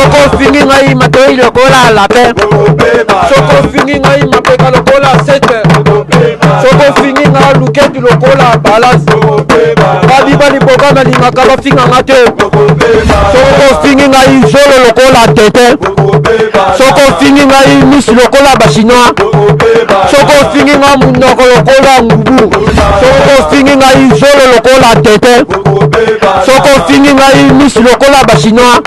Soko fingi ngai matoi lokola lapin. Soko fingi ngai mapeka lokola 7. Soko fingi ngai luketi lokola balance. Babi bali boka na lingaka bafinga ngate. Soko fingi ngai zolo lokola tete. Soko fingi ngai miss lokola bachinois. Soko fingi ngai munoko lokola ngubu. Soko fingi ngai zolo lokola tete. Soko fingi ngai miss lokola bachinois.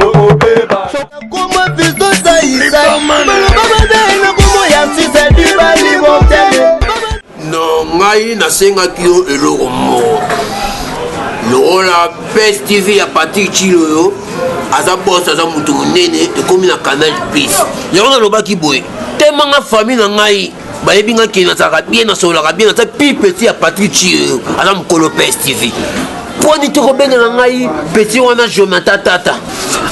Non, ngai nasengaki yo eloko moko lokola Pes TV ya Patrick Chiloyo aza boss aza mutu monene ekomi na Canal Plus yango nalobaki boye temanga famille na ngai bayebi nga kei nazalaka bien nasololaka bien naza pi petit ya Patrick Chiloyo aza mokolo Pes TV poni tokobengela ngai petit wana Jonathan Tata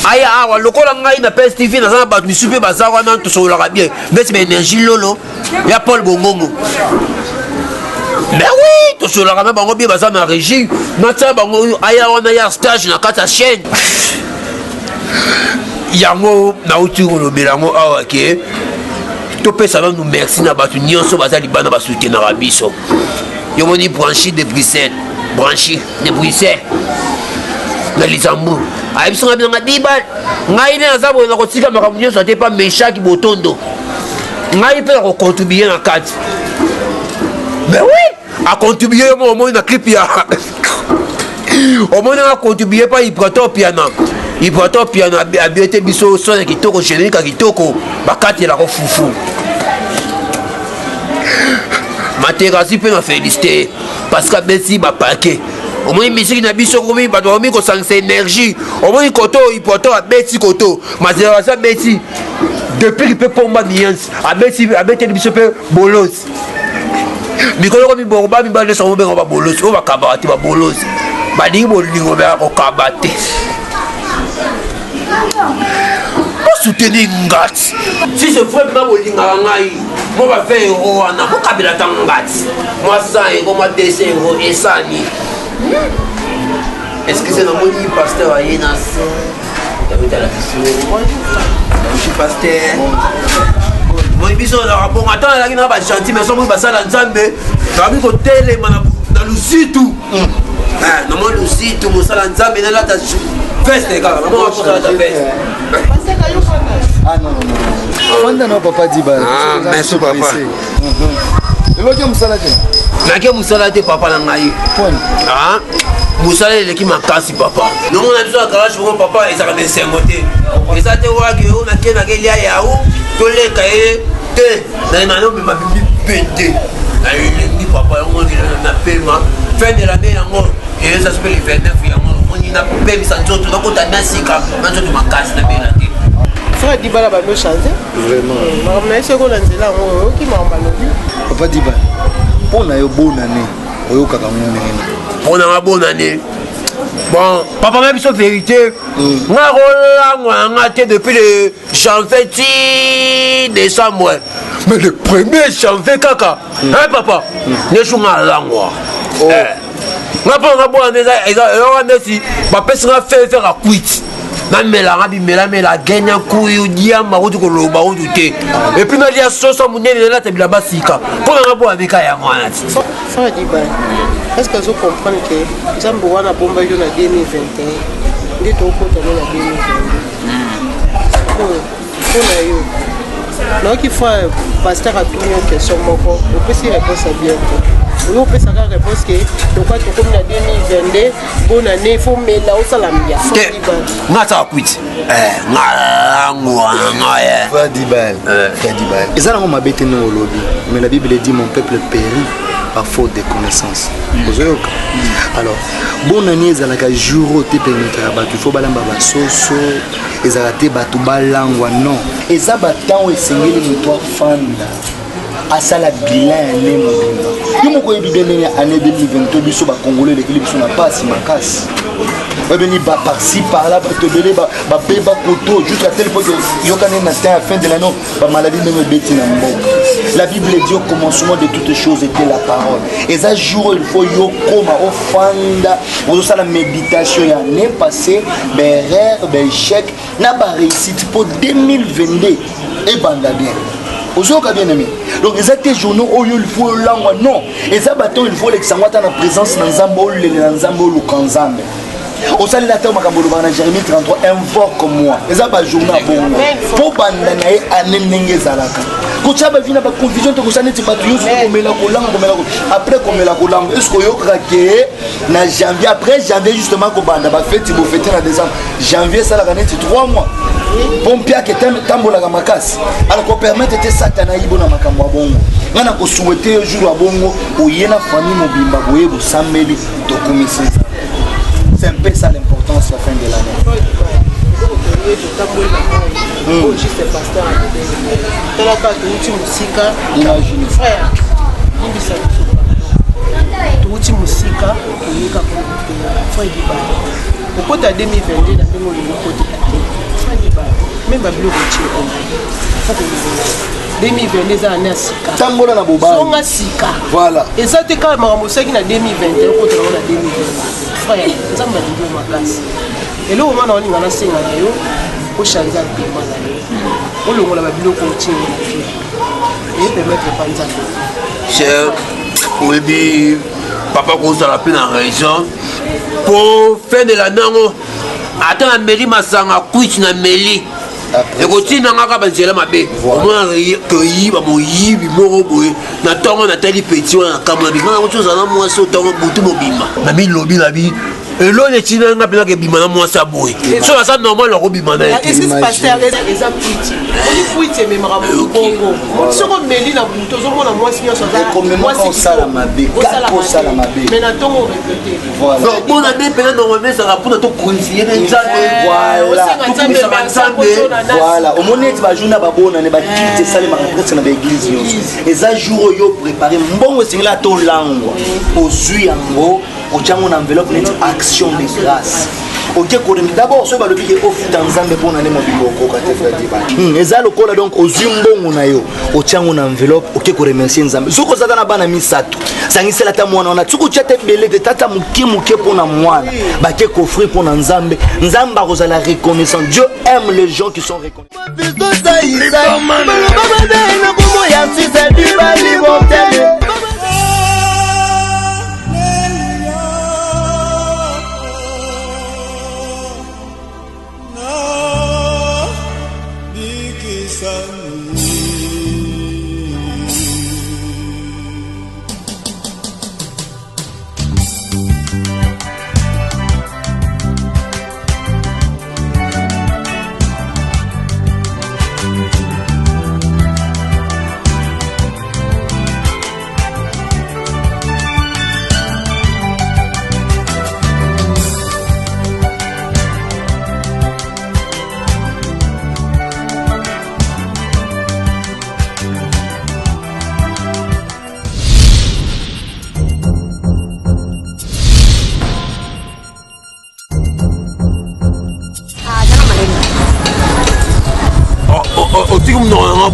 aya awa lokola ngai na Pes TV naza na bato misu mpe baza wana tosololaka bien mbesi baénergie lolo ya Paul Bongongo. Mais oui, tout cela quand même bango bien baza na régie. Nata bango aya wana ya stage na kata chaîne. Yango na utu ko belango awa ke. To pesa nous merci na batu nyonso baza libana ba soutenir na biso. Yo moni branchi de Bruxelles, branchi de Bruxelles. Na Luxembourg. Ayi biso ngabina ngadiba. Ngai na zabo na kotika makambo nyonso ate pa meshaki botondo. Ngai pe ko contribuer na kati. Mais oui, à contribuer au moins dans clip ya. Au moins a contribué pas il prend piano. Il prend piano a bien été biso son kitoko générique kitoko bakati la foufou. Materasi pe na féliciter parce que Bessi ba paquet. Au moins musique na biso komi ba dormi ko sans énergie. Au moins koto il prend à Bessi koto. Materasi Bessi depuis qu'il peut pomba nuance. A Bessi biso pe bolos. Mikolo ko mi borba mi bale so bengo ba bolos o ba kabati ba bolos ba dingi bolingo ba ko kabate o soutenir ngati si je fais pas bolinga ngai mo ba faire euro wana ko kabila tangati moi 100 euro moi 200 euro esani est-ce que c'est dans mon pasteur ayenas ya la question je suis pasteur. Moi biso na rabonga tant la kina ba gentil mais somo basala nzambe tabi ko tele na lusitu na mo lusitu musala nzambe na lata feste kaka na mo ko lata feste ah non Wanda no papa Diba ah merci papa eloki musala te na ke musala te papa na ngai ah musala eleki makasi papa non on a besoin de garage pour papa ezaka na sengote eza te waki o na ke na ke lia yaou toleka ye te na mano me mabibi pende na elengi papa yango na pema fin de l'année yango et ça se peut le 29 yango on ina pembe sa nzoto na kota na sika na nzoto makasi na bela te frère Dibala ba no changer vraiment mais c'est ko la nzela ngo ki mamba lobi papa Diba pona yo bonne année oyo kaka ngone pona ma bonne année. Bon, papa même sur vérité, nga rola nga te depuis le janvier décembre. Mais le 1er janvier kaka, hein papa, ne joue nga la moi. Nga pas nga bon eza merci, ba pesa nga faire à quit. Na mela ngabi mela genya kuyu dia marutu ko loba o dute. Et puis na dia soso munene na tabila basika. Pona nga bon avec ya ngwana. Frère Diba. Est-ce que vous comprenez que Zambo wana bomba yo na 2021 nde to ko to na 2022 pour yo donc il faut passer à tout une question moko on peut s'y répondre bien on peut ça réponse que to quoi to comme na 2022 bonne année il faut mettre là au salamia ngata quit ngala Diba eza na ngoma bete no lobby mais la Bible dit mon peuple périt par faute de connaissances. Alors, bonne année, ezalaka jour te permettra ba tu faut balamba ba soso, ezalate ba tu balangwa non. Eza ba temps esengeli mutwa fanda. Asala bilan année mobimba. Yo moko yebi année 2022 biso ba congolais les biso na passe makasi. Va venir par-ci par-là pour te donner ba beba koto jusqu'à tel point que yo kané na fin de l'année ba maladie même beti na mboka. La Bible dit au commencement de toutes choses était la parole. Et ça jour il faut yo koma offanda. Vous ça la méditation ya né passé, ben erreur, ben échec, n'a pas réussi pour 2022 et banda bien. Ozoka bien aimé. Donc les actes journaux il faut l'angle non. Et ça bâton il faut l'exangwata na présence dans Nzambo le Nzambo le Kanzambe. Au salut la terre makambolo bana Jérémie 33 invoque moi. Et ça ba journal bon. Pour banda na e anenenge zalaka. Ko chaba vina ba confusion to ko saneti batu yo komela kolanga après komela kolanga. Est-ce que yo krake na janvier après janvier justement ko banda ba fête bo fêter na décembre. Janvier ça la ganeti 3 mois. Pompia qui est tambola la makasi alors qu'on permettre de satana ibo na makambo bongo ngana ko souhaiter jour à bongo ou yena famille mobimba boye bo sambeli to komisa c'est un peu ça l'importance la fin de l'année juste pasteur tala ka tuuti musika imagine frère ndisa tuuti musika kunika frère diba kokota 2022 na ndenge le côté même babilo ko 2022 za na sika tambola na boba songa sika voilà et ça te ka makambo saki na 2021 ko tala na 2022 frère nzamba ndi ma place et là au moment on ngana senga na yo ko changer de mana yo o longola babilo ko tinga et permettre pas nzamba cher oui papa ko ça la peine en raison pour fin de la nango ata na meli masanga kuit na meli ekotina ngaka banzela mabe omona koyiba moyibi moko boye na ntongo natali peti wana na kamona bingana kotozala na mwasi otongo butu mobima na bilobi na bi eloni etina nga mpena kebima na mwasi aboye so baza normal nakobima na ye soko meli na butu ozomona mwasi nyonso mais na ntongo bona be mpena normalement ezaka mpona tokonsiere voilà au moment où tu vas babona ne ba quitter ça les maîtresses na l'église et ça jour yo préparer mbongo singla to langwa ozui yango ochango na enveloppe net action de grâce ok koremi d'abord so ba le bique au futa nzambe pona ne mobilo ko ka te frère eza lokola donc ozui mbongo na yo ochango na enveloppe ok ko remercier nzambe soko zata na bana misato sangisela ta mwana na tsuku chate belé de tata muke pona mwana ba ke offrir pona nzambe nzamba kozala reconnaissant Dieu aime les gens qui sont reconnaissants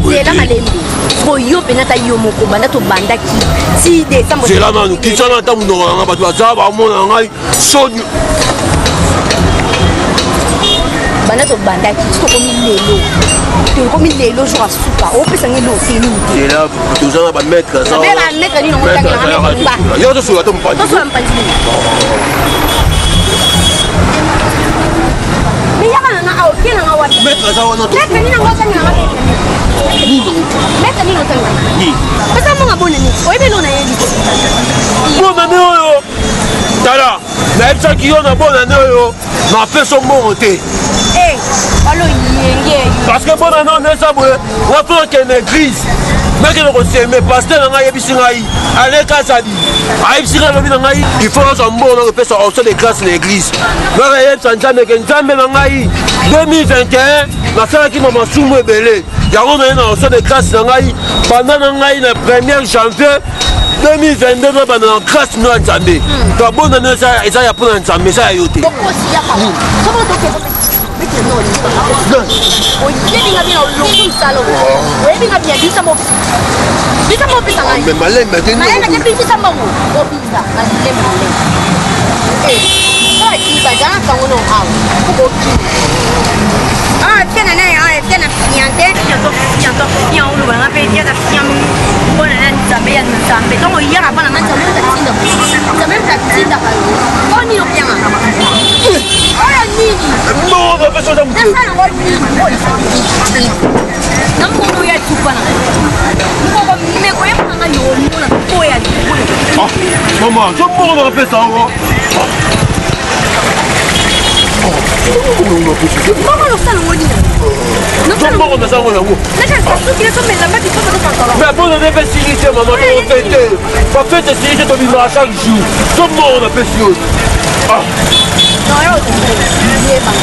Zela malembe boyo penata yo moko banda to bandaki si décembre zela nanu kisana ta munoko nga bato baza bamona ngai soni banda to bandaki tokomi lelo jour asuka opesa ngi loteli zela tozana bametre bametre nino motangi yo tosola to mpandi maître aza wana bonane oyo tala nayebisaki yo na bonane oyo napeso mbongo te parce que bonane oyo nesa boye wafokende église mekende koseme paster na ngai ayebisi ngai alekasadi ayebisi ngai alobi na ngai ifo ozwa mbongo nakopesa oso de grâce na église naka yebisa nzambe ke nzambe na ngai 2021 nasalaki na masumu ebele yango naye na oso de grâce na ngai pendant na ngai na 1er janvier 2022 na banda na grâce no ya nzambe to abondani eza ya mpona nzambe eza ya yo te malembe te mbongo yaka bana na nzambe tatinda nzambe tatinda kayo oni no pianga oya nini mbongo pesa za mtu na mbongo ya tupana mbongo meko ya manga nyomona koya mama so mbongo na pesa hapo mbongo no sala woni mbongo na sala woni mais bon on devait s'initier maman on fête pas fête s'initier ton vivre à chaque jour tout le monde a fait chose ah non yo c'est pas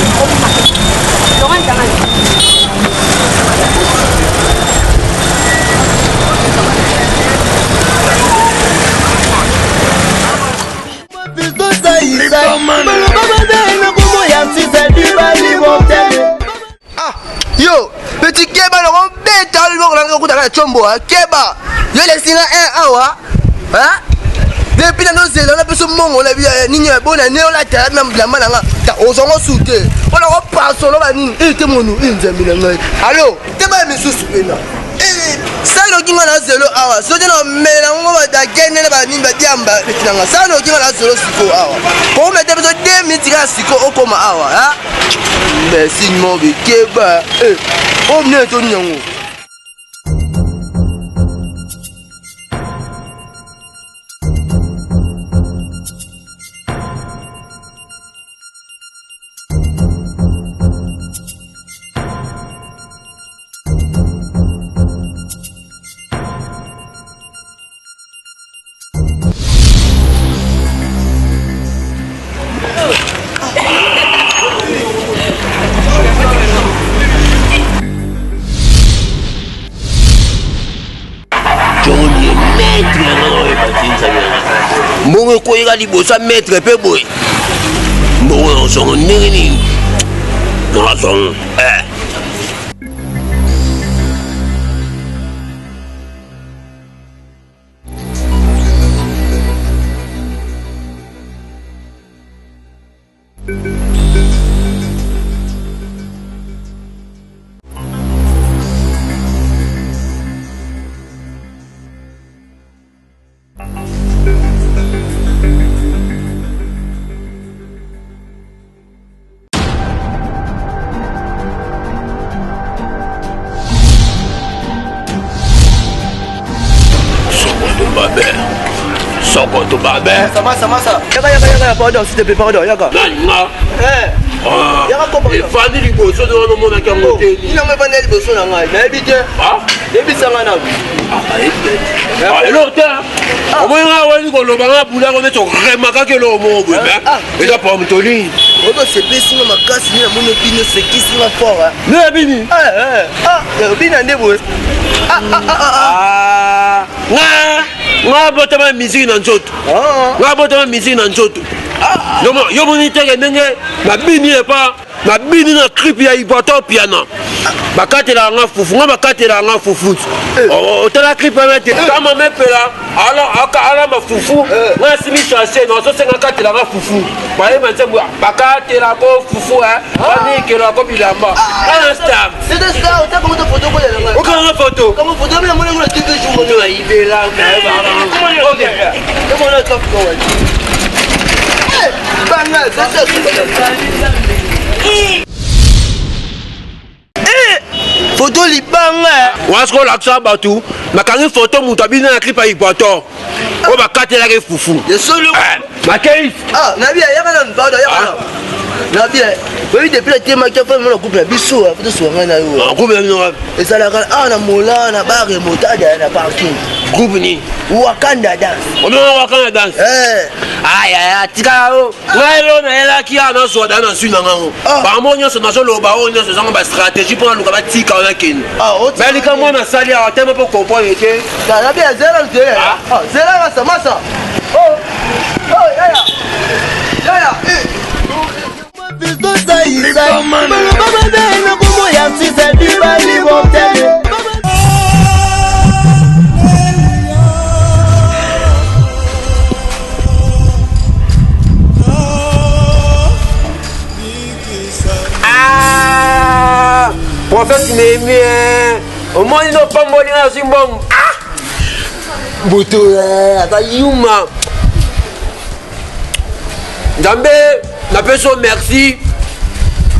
yo petit Keba le bête à l'eau dans la chombo Keba yo les signes un awa hein depuis dans nos zéros on a besoin de mon la vie ni bon année on la terre même la malanga ta ozongo souté on a pas solo ba ni te monu inzambi na ngai allo te ba mi suspena ça no kinga na zéro awa so tena mela ngo ba da gene ba ni ba diamba bitinanga ça no kinga na zéro siko awa ko me te besoin 2 minutes ga siko okoma awa hein mais signe mon Keba on ne to nyango mbongo koyeka liboso maître mpe boye mbongo na songo ndenge nini na songo Soko to babe. Sama. Yaga, pardon, s'il te plaît, pardon, yaga. Nanga. Yaga ko pardon. Fandi liboso de no mona kango te. Ina me fandi liboso na ngai. Na ebite. Ah? Ebisa nga na. Ah, elota. Omonga wani ko loba nga bula ko neto remaka ke lo mo bo ba. Eza pa mtoli. Oto se pesi nga makasi ni na mono pino se kisi nga fort. Ne bini. Bina ndebo. Nga botama musique na nzoto. Nga botama musique na nzoto. Yo moni teke ndenge na bini epa na bini na clip ya iboto piano. Bakatela nga fufu, nga bakatela nga fufu. Otala clip ya mete kama mepela ala mafufu. Nga simi chasse no so senga katela nga fufu. Baye manzembu bakatela ko fufu Ani kelo ko bilamba. Star. C'est de ça, on t'a comment photo ko ya nga. Aucun photo. Comment photo mais mon ngo TV jour ko ya ibela. OK. Comment on a top ko wa. Banga, c'est photo libanga. Wasko laksa batu. Makangi photo mutu abina na clip ya Iboto. O bakatela ke fufu. Le solo. Makai. Ah, nabi ya kana mpado ya kana. Nabi. Oui, depuis le thème qui a fait mon couple biso, faut se soigner na yo. Couple no. Et ça la na mola na bare motada na parking. Groupe ni. Wakanda dance. On a Wakanda dance. Aya tika o. Ngailo na ela ki ana so da na suna ngo. Ba mo nyo so na so lo ba o nyo so zango ba stratégie pour luka ba tika na ken. Ba lika mo na sali a tema pour comprendre que. Ça na bien zéro zéro. Zéro ça massa. Yaya. Prophète, tu m'aimes bien. Au moins, ils n'ont pas moli dans une bombe. moto ata yuma nzambe napesi o merci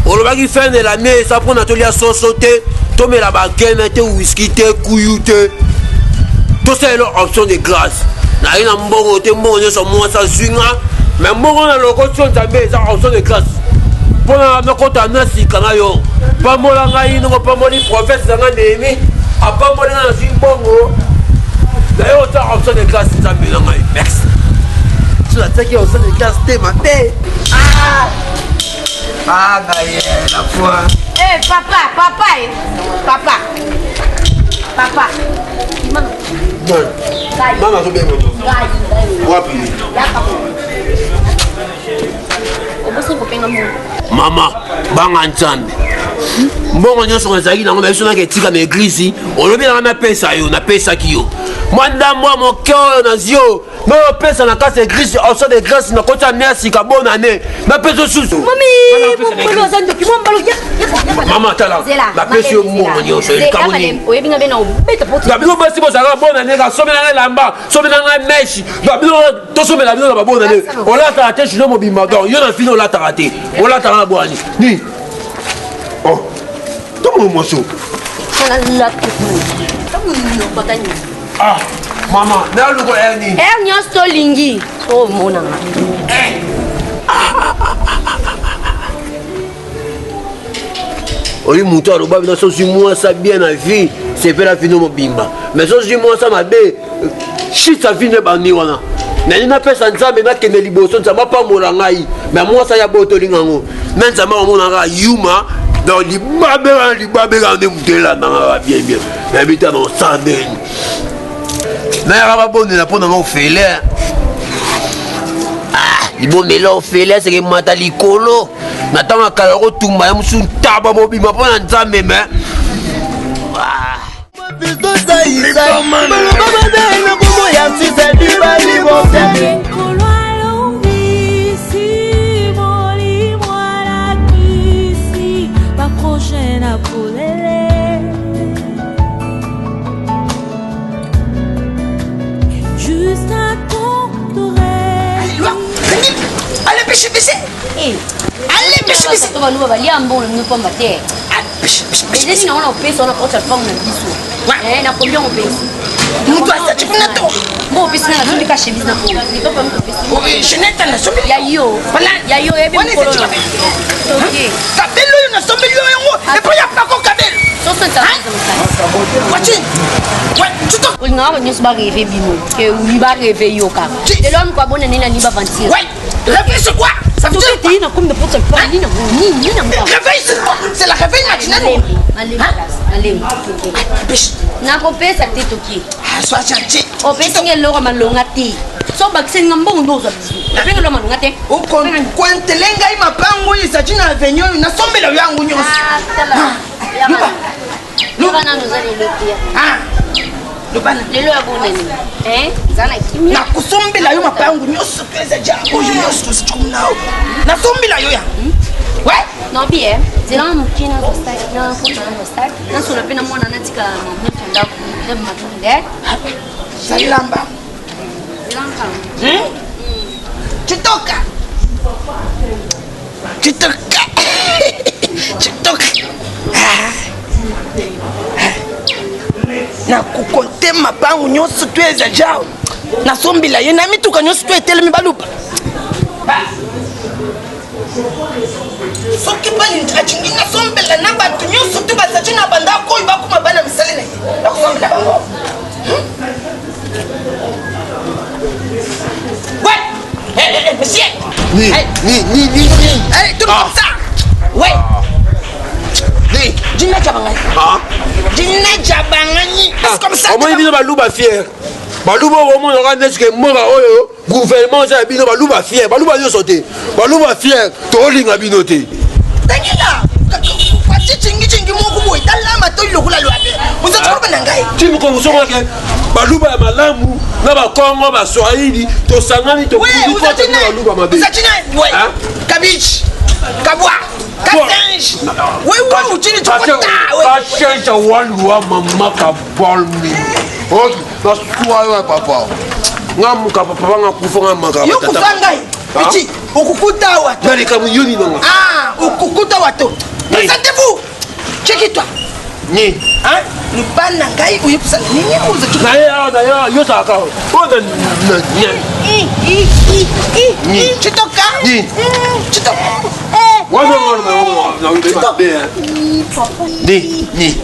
olobaki fin de l'année eza mpona tolia soso te tomela bakene te whisky te kuyu te tosalelo option de grâce naye na mbongo te mbongo nyonso mwasa zwinga mais mbongo na lokotio nzambe eza option de grâce mpona nakota na sika na yo pambola ngai nongo pamboli prophète zanga Néhémie apamboli nga na zwi mbongo naye oza option de grâce nzambe na ngai merci so ataki option de grâce te mabe gaye la foi papa mama azobenga wapi mama banga nzambe mbongo nyonso ezalaki nango biso naka etika na eglise olobi nanga napesa yo napesaki yo mwa ndambo ya moke oyo nazwi yo nopesa na kasi eglise option de grâce nakoti ane ya sika bonne année napesa susu mama tala napesi yo mbongo nyonso babino basi bozalaka bonne année kasombi nanga elamba sombi nanga meshi babino tosomela bino na babonne année olataka te chino mobimba donc yo na fini olataka te olataka na bwani ni tomo moso mama naluko erni nyonso tolingi tomonanga oyi moto aloba bino sozwi mwasa bien na vie sepela fino mobimba mais sozwi mwasa mabe shita fino ebandi wana nani napesa nzambe nakende liboso nzambe apambola ngai mais mwasa ya boyo tolingango me nzambe amonaka yuma donc libabeka nde moto elandanga bien bien nayebita na osandeni nayaka babondela mpo nanga ofele libomela ofele seke mata likolo na ntango akala kotumba ya mosu ntaba mobima mpo na nzambe me Allez, pêche. Tu vas nous aller en bon, nous pas mater. Mais les gens on paye, on a pas de femme na biso. Eh, na combien on paye? Nous doit ça tu connais tout. Bon, puis ça na ka chemise na ko. Ni pas me payer. Oui, je n'ai pas na somme. Ya yo. Voilà, ya yo e bi ko. OK. Kabelo na somme yo yango. Et puis ya pas ko kabelo. So so ta. Watching. Ouais, tu to. On a venu se barrer bimo. Que on va rêver yo ka. De l'homme quoi bonne année na ni ba ventir. Ouais. Réveil c'est quoi? Ça veut dire quoi? Comme de porte pas ni na. Réveil c'est la réveil matinale. Allez. Na ko pesa te toki. Ah, sois gentil. O pesa ngelo ka malonga ti. So bakse ngambongo ndo za bizu. Na penga lo malonga te. O kwentelenga ima pango isaji na avenue na sombela yangu nyonso. Ah, tala. Luba na nozali lotia. Ah. Lubana lelo ya bonani zana kimia na kusombela yo mapangu nyonso pesa jango nyonso tusichukunao na sombela yo ya ouais non bien zela mukina zo style na futa na style na sona pena mwana natika mama tunda ku matunde salamba chitoka na kukonte mapangu nyonso tu eza jao nasombela ye na mituka nyonso tu etelemi balupa soki bani achingi nasombela na bato nyonso tu bazaci na bandako oyo bakoma bana misali na ye nakosombela bango monsieur tout comme ça ouais dina jabangani comme ça omoni bino baluba fier baluba omonaka neske mboka oyo gouvernement eza ya bino baluba fier baluba nyonso te baluba fier toolinga bino te tangila chingi moko boye talama to lokola lwabe ozatoloba na ngai timokongosongake baluba ya malamu na bakongo baswahili tosangani tobaluba mabe kabichi kabwa katange wewe uchini chokota wewe waluwa mama kabalmi Ok, nasuwa papa. Ngamuka papa ngakufa ngamaka. Yo kufa ngai. Petit, ukukuta watu. Nani kama yoni nanga. Ah, ukukuta watu. Présentez-vous. Check-toi. Ni. Hein? Ni bana ngai uyipsa nini uza tu. Na ya yo saka. Oda Ni. Chitoka. Ni. Chitoka. Wana na Chitoka. Ni.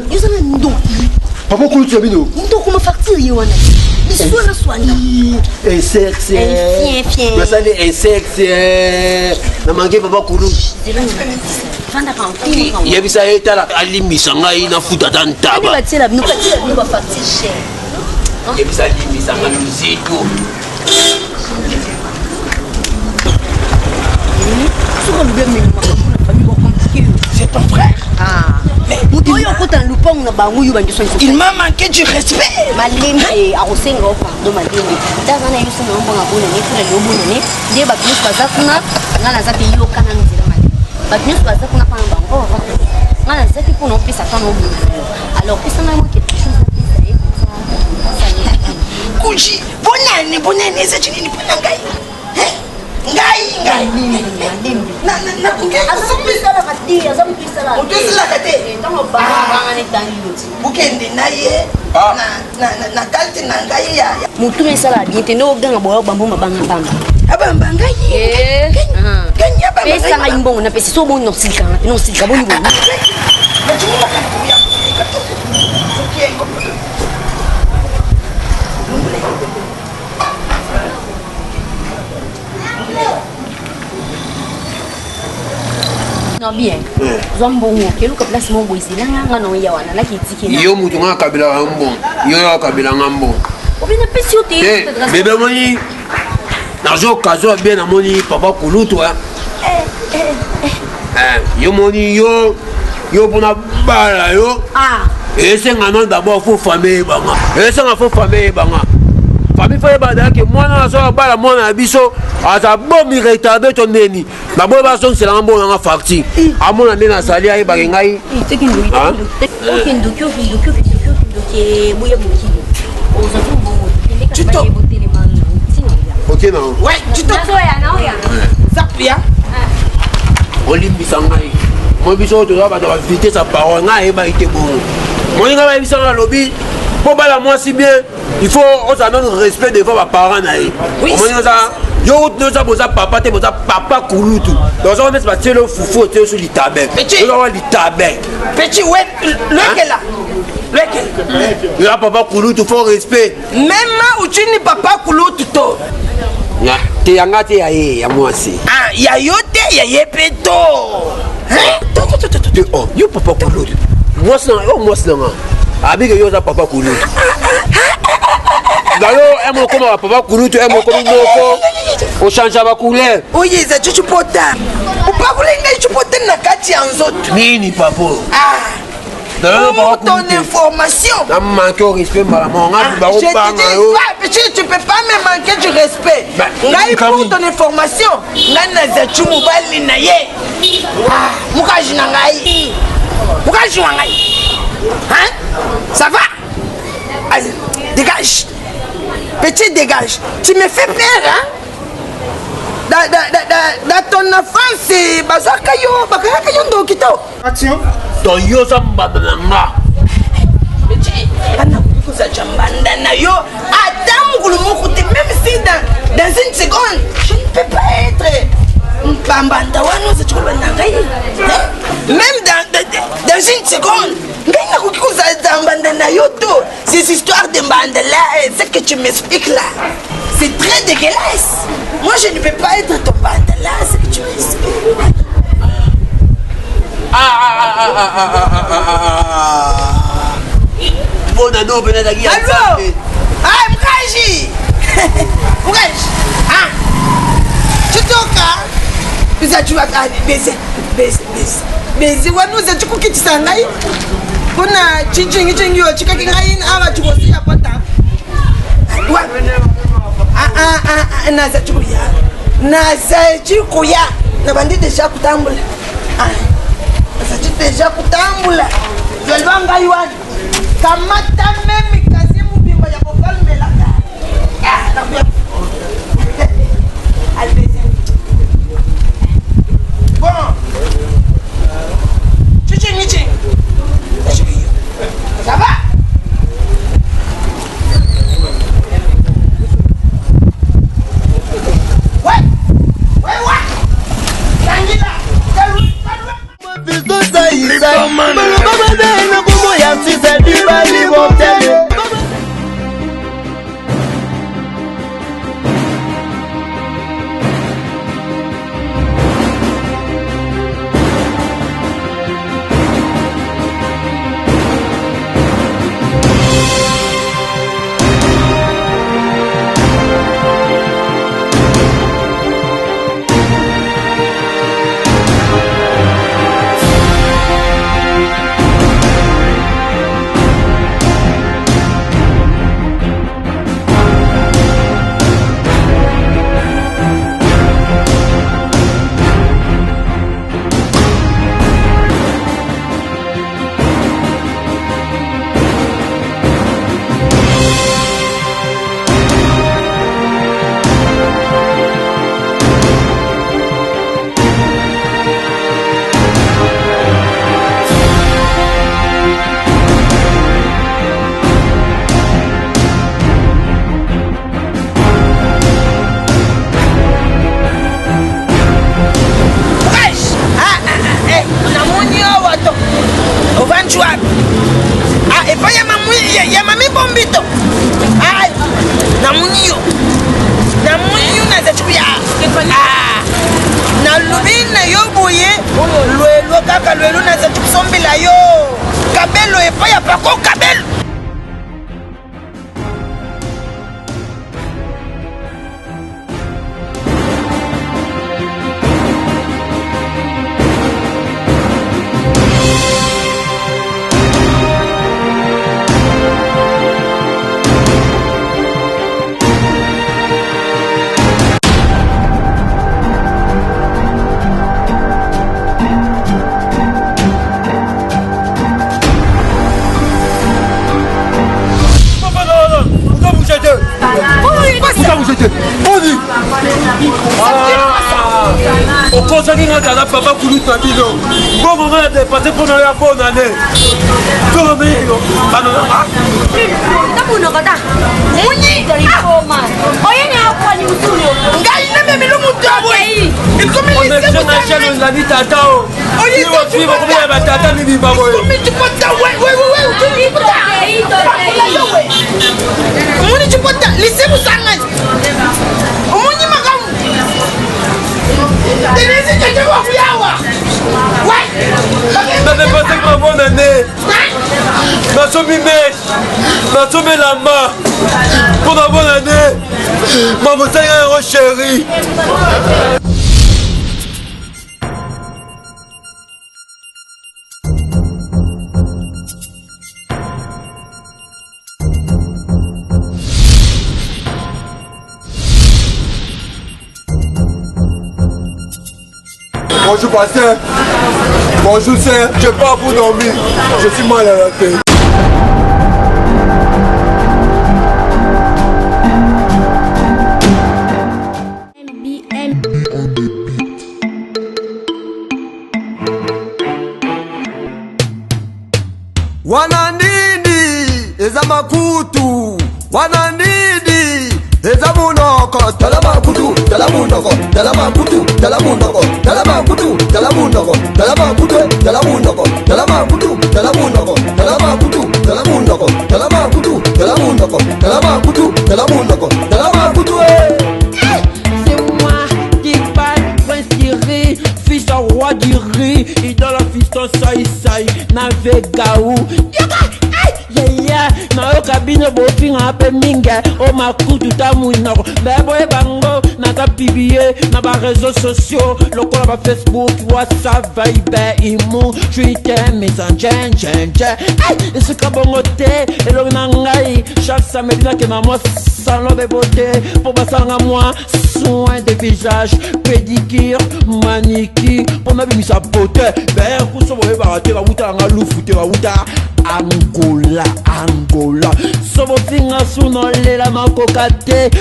Yo sana ndo. Papa kulutu bino. Ndo kuma facture yo wana. Biso na swanda. Insecte. Masali insecte. Na mangi papa kulutu. Fanda kanti. Yebisa etala alimisa ngai na futa tantaba. Ni batela bino ba facture cher. Yebisa alimisa ngai muzito. Souvent le bien mais ma famille va compliquer. C'est ton frère. Ah. Muto yo kota lupong na bangu yo banjo so. Il m'a manqué du respect. Malembe akosenga o pardon malembe. Tazana yo sana mbonga bona ni kuna yo bona ni. De ba plus baza kuna ngana zate yo kana nzela malembe. Ba plus baza kuna pa bango. Ngana zate kuna opesa kana obu. Alors pesa na mo quelque chose à dire ça. Kuji, bonani eza chini bona ngai. Ngai. Na kungeka. Azamisa la kati, azamisa la. Utuzila kate. Tango banga ni tangi yoti. Bukende naye na kalti na ngai ya. Mutu mesala bien te no ganga boyo bambo mabanga bamba. Abamba ngai. Kanya bamba. Pesa ngai mbongo na pesa so bonno silika boni boni. Non bien. Zombongo keluka place mo boisi langa no ya wana la kitiki na. Yo mutu nga kabila ngambo. Yo ya kabila ngambo. Obina pesi yote. Bébé moni. Nazo kazo bien na moni papa kulutu hein. Yo moni yo pona bala yo. Ah. Ese ngana d'abord faut famille banga. Ese nga faut famille banga. Famille faut bada ke mwana so bala mwana biso ata bomi retardé to neni. Na bo ba son c'est la mbo nga facture. Amona ndena sali ai ba ngai. Teki ndo. Okay ndo ke boya bukini. Ozo tu mbongo. Tu to. Ok non. Ouais, tu to. Na oya. Zapia. Olimbisa ngai. Moi biso to ba ba vite sa parole ngai ba ite bon. Moi nga ba bisa na lobby. Pour bala moi si bien, il faut on s'en donne respect devant les parents naï. Oui. Yo nous a boza papa te boza papa kulutu. Donc on met pas le foufou te sur le tabé. Petit. On va le tabé. Petit ouais, lequel là? Lequel? Là papa kulutu faut respect. Même où tu n'es papa kulutu to. Ya, te yanga te ya moi si. Ah, ya yote ya yepeto. Hein? Oh, yo papa kulutu. Moi c'est là. Abike yo za papa kulutu. Dalo emo comme papa kulutu emo comme noko. O change ba couleur. Oye za chuchupota. Upa kulenga chuchupota na kati ya nzoto. Nini papa? Ah. Pour ton information. Ça me manque au respect, maman. Je te dis pas, petit, tu peux pas me manquer du respect. Pour ton information, Nana Zachumu Bali Naye. Mukaji Nangai. Mukaji Nangai. Hein? Ça va? Allez, dégage. Petit, dégage. Tu me fais peur, hein? Dans ton enfance, Bazakayo, Bakakayo Ndokito. Action. Ton yo Zambadanga. Petit, Anna Zambanda Nayo. Adam Gulumukuti, même si dans une seconde, je ne peux pas être. Bambandawana, c'est tout le même dans une seconde. Ces histoires de bandela, ce que tu m'expliques là, c'est très dégueulasse. Moi, je ne peux pas être ton bandela, ce que tu m'expliques. Bon, ado, ben, la guille. Allô? Ah, Mkaji! Mkaji! Ah! Tu toques, tu vas baiser. Wanuza chikukitisa ngai kuna chichingi yo chikaki ngai ava chikosia pata naza chikuya na bandi deja kutambula naza deja kutambula jolba ngai wani kamata meme kasi mobimba ya kokalmelaka bon chichi ça va okozaki nga kala papa kuluta bino bongo nga depase mpona ya bonne année tolomeyo banonaa tamunokota munyi oyeni akwani musulu ngai nememilo mutabwe connexion na chaîne ozali tata o iwotui bakomela batata mibimba boyo omoni cipota lisimu sangani omonyi makamu tenisi kete wakuyawa nadepase ma bonne année nasomi mes nasomelama mpona bonne année mamosanga yango chéri Bonjour pasteur, bonjour sœur, je pars pour dormir, je suis mal à la tête. Wananini eza makutu, wananini eza munoko, tala makutu, tala munoko, tala makutu, tala munoko, tala makutu, tala munoko, tala makutu, tala munoko, tala makutu, tala munoko, tala makutu, tala munoko, tala makutu, tala munoko, tala makutu, tala munoko, tala makutu. C'est moi qui parle, prince Thierry, fils au roi du riz, idole fiston Sai Sai, Navegaou. nayoka bino bofinga mpe mingi o makutu tamuinoko beboye bango naza pibie na bareseau sociaux lokola bafacebook whatsapp viber imu twitter messenger esika bongo te elongi na ngai chaque samedi nakenda mwa salon de beauté pour basanga moi, soin de visage, pédicure, manicure pour ma sa beauté. Ben kuso boye barate ba wuta nga lufu te ba wuta Angola, Angola. Sobo finga suno lela makokate.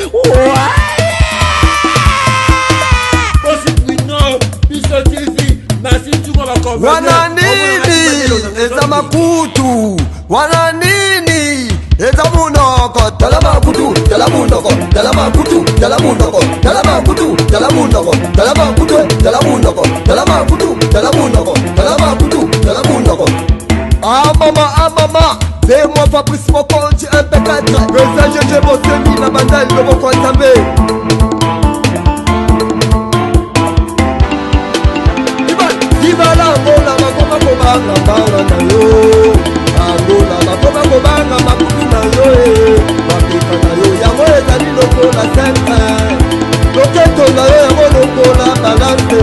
Wana nini eza makutu, wana nini eza munoko, tala makutu, tala munoko, tala makutu, tala munoko, tala makutu, tala munoko, tala makutu, tala munoko, tala makutu, tala munoko, tala makutu, tala munoko. Ah mama, c'est moi Fabrice Mokonji MP4, le CGG Bossemi, la bandelle de Moko Nzambe. Dibala Angola, makoma kobanga banga na yo. Angola, makoma kobanga makutu na yo. Mapeka na yo, yango ezali lokola 5-1. Loketo na yo, yango lokola balance.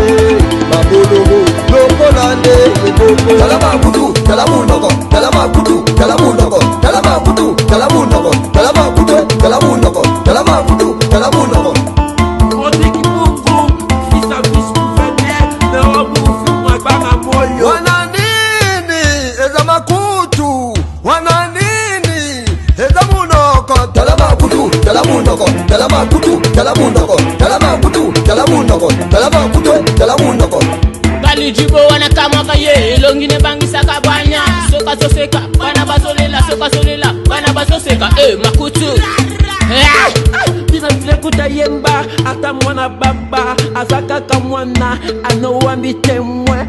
Babologo, lokola nde eboko. Tala makutu, tala munoko, tala makutu, tala munoko, tala makutu, tala munoko, tala makutu, tala munoko, tala makutu, tala munoko. Wana nini eza makutu, wana nini eza munoko, tala makutu, tala munoko, tala makutu, tala munoko, tala makutu, tala munoko, tala makutu, tala munoko. Balijibo wana kamaka ye elongine bangisaka banya soka soseka bana bazolela soka solela bana bazoseka makutu Dina flekuta yemba ata mwana baba azakaka mwana anowambi temwe